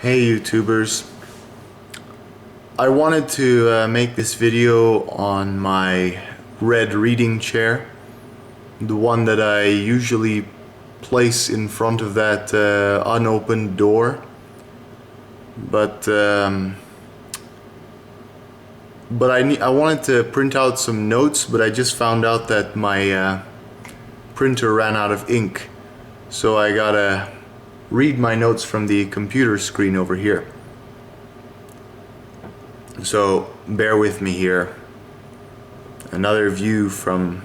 Hey YouTubers, I wanted to make this video on my red reading chair, the one that I usually place in front of that unopened door, but I wanted to print out some notes, but I just found out that my printer ran out of ink, so I gotta read my notes from the computer screen over here. So bear with me here. Another video from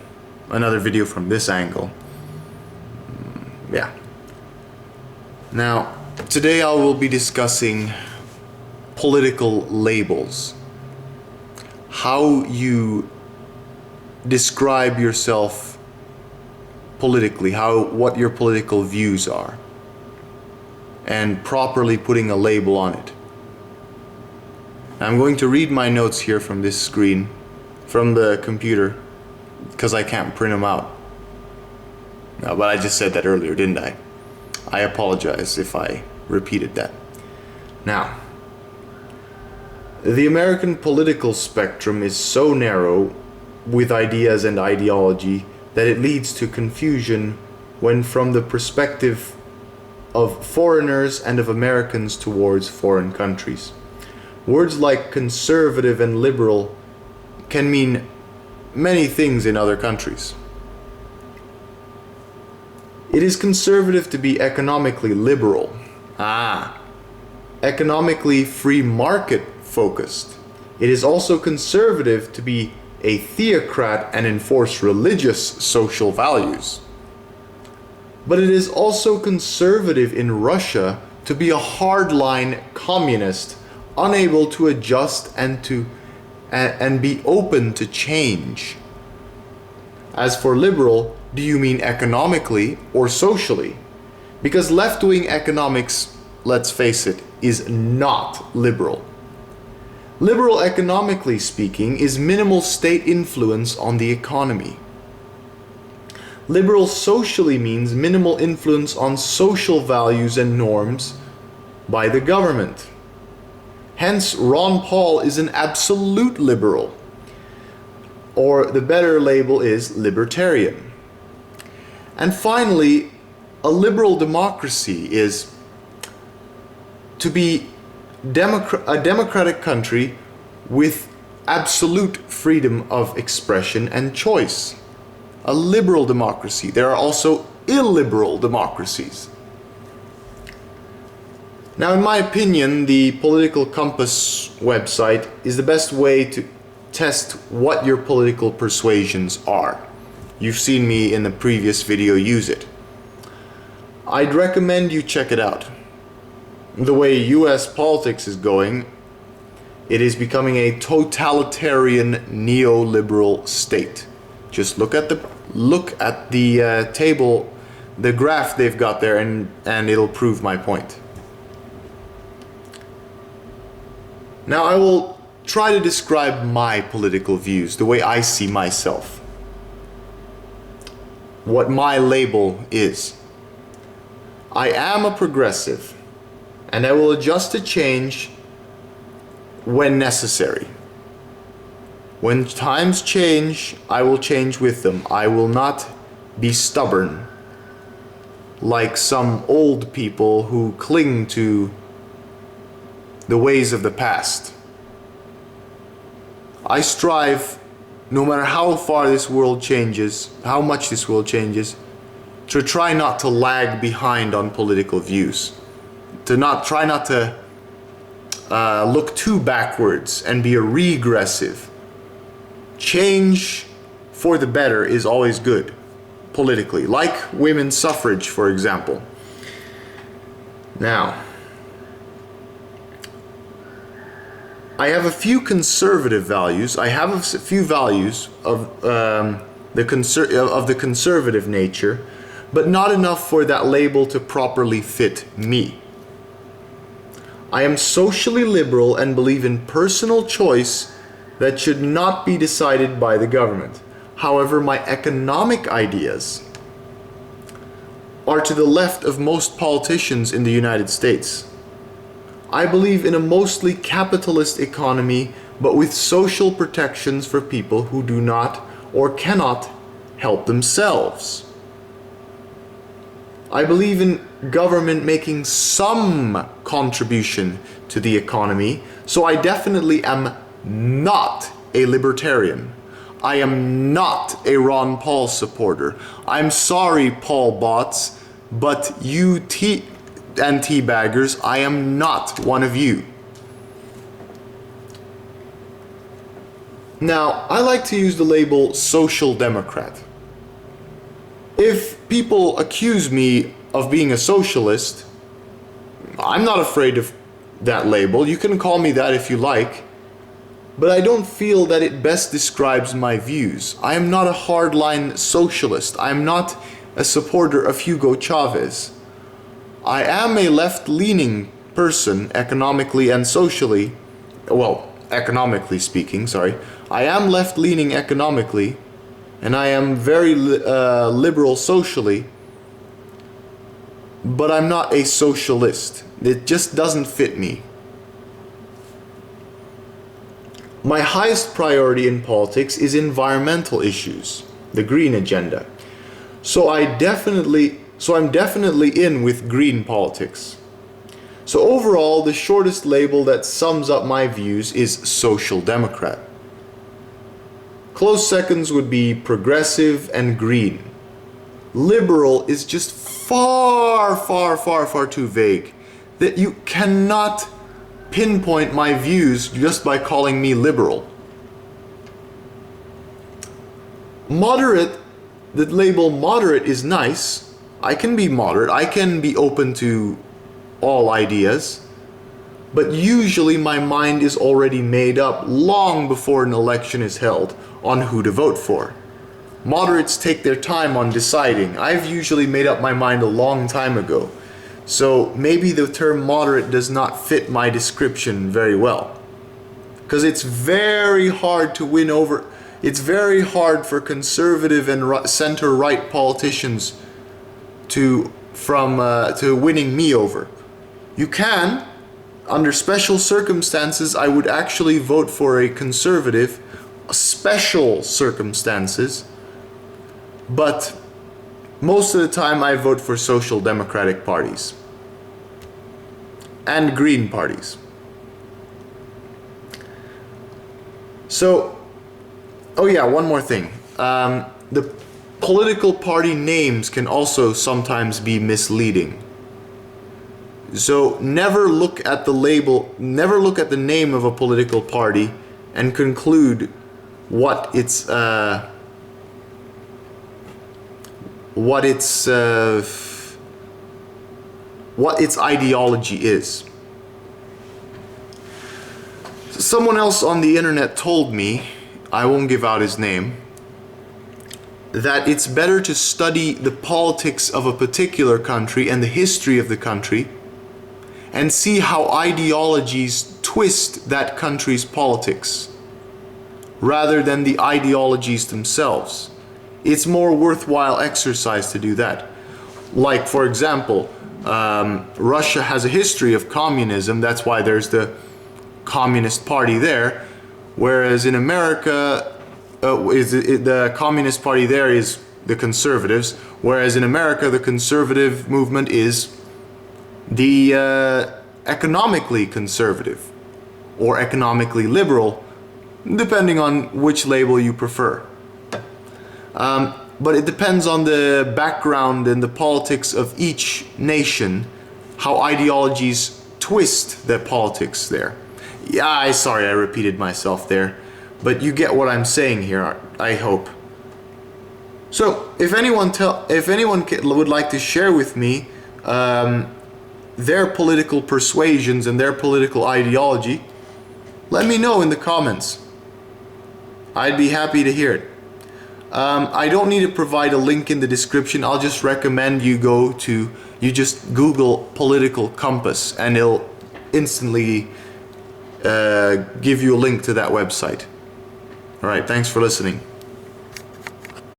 this angle. Yeah. Now, today I will be discussing political labels. How you describe yourself politically, what your political views are, and properly putting a label on it. I'm going to read my notes here from this screen, from the computer, because I can't print them out. No, but I just said that earlier, didn't I? I apologize if I repeated that. Now, the American political spectrum is so narrow with ideas and ideology that it leads to confusion when from the perspective of foreigners and of Americans towards foreign countries. Words like conservative and liberal can mean many things in other countries. It is conservative to be economically liberal. Economically free market focused. It is also conservative to be a theocrat and enforce religious social values. But it is also conservative in Russia to be a hardline communist, unable to adjust and be open to change. As for liberal, do you mean economically or socially? Because left-wing economics, let's face it, is not liberal. Liberal, economically speaking, is minimal state influence on the economy. Liberal socially means minimal influence on social values and norms by the government. Hence, Ron Paul is an absolute liberal, or the better label is libertarian. And finally, a liberal democracy is to be a democratic country with absolute freedom of expression and choice. A liberal democracy. There are also illiberal democracies. Now, in my opinion, the Political Compass website is the best way to test what your political persuasions are. You've seen me in the previous video use it. I'd recommend you check it out. The way US politics is going, it is becoming a totalitarian neoliberal state. Just look at the table, the graph they've got there, and it'll prove my point. Now I will try to describe my political views, the way I see myself. What my label is. I am a progressive, and I will adjust to change when necessary. When times change, I will change with them. I will not be stubborn like some old people who cling to the ways of the past. I strive, no matter how far this world changes, how much this world changes, to try not to lag behind on political views. Try not to look too backwards and be a regressive. Change for the better is always good, politically, like women's suffrage, for example. Now, I have a few conservative values. I have a few values of the conservative nature, but not enough for that label to properly fit me. I am socially liberal and believe in personal choice that should not be decided by the government. However, my economic ideas are to the left of most politicians in the United States. I believe in a mostly capitalist economy, but with social protections for people who do not or cannot help themselves. I believe in government making some contribution to the economy, so I definitely am not a libertarian. I am not a Ron Paul supporter. I'm sorry, Paul bots, but you and teabaggers, I am not one of you. Now, I like to use the label social democrat. If people accuse me of being a socialist, I'm not afraid of that label. You can call me that if you like. But I don't feel that it best describes my views. I am not a hardline socialist. I am not a supporter of Hugo Chavez. I am a left-leaning person economically and socially. Well, economically speaking, sorry. I am left-leaning economically, and I am very liberal socially, but I'm not a socialist. It just doesn't fit me. My highest priority in politics is environmental issues, the green agenda. So I'm definitely in with green politics. So overall, the shortest label that sums up my views is social democrat. Close seconds would be progressive and green. Liberal is just far too vague, that you cannot pinpoint my views just by calling me liberal. Moderate, the label moderate is nice. I can be moderate, I can be open to all ideas, but usually my mind is already made up long before an election is held on who to vote for. Moderates take their time on deciding. I've usually made up my mind a long time ago. So maybe the term moderate does not fit my description very well. Because it's very hard to win over, it's very hard for conservative and center-right politicians to winning me over. You can, under special circumstances, I would actually vote for a conservative, special circumstances, but most of the time I vote for social democratic parties and green parties. So, oh yeah, one more thing. The political party names can also sometimes be misleading. So never look at the label, never look at the name of a political party and conclude what its ideology is. Someone else on the internet told me, I won't give out his name, that it's better to study the politics of a particular country and the history of the country and see how ideologies twist that country's politics rather than the ideologies themselves. It's more worthwhile exercise to do that. Like, for example, Russia has a history of communism. That's why there's the Communist Party there. Whereas in America, the Communist Party there is the conservatives. Whereas in America, the conservative movement is the economically conservative or economically liberal, depending on which label you prefer. But it depends on the background and the politics of each nation, how ideologies twist their politics there. Yeah, sorry I repeated myself there, but you get what I'm saying here, I hope. So, if anyone would like to share with me their political persuasions and their political ideology, let me know in the comments. I'd be happy to hear it. I don't need to provide a link in the description. I'll just recommend you just Google political compass and it'll instantly give you a link to that website. Alright, thanks for listening.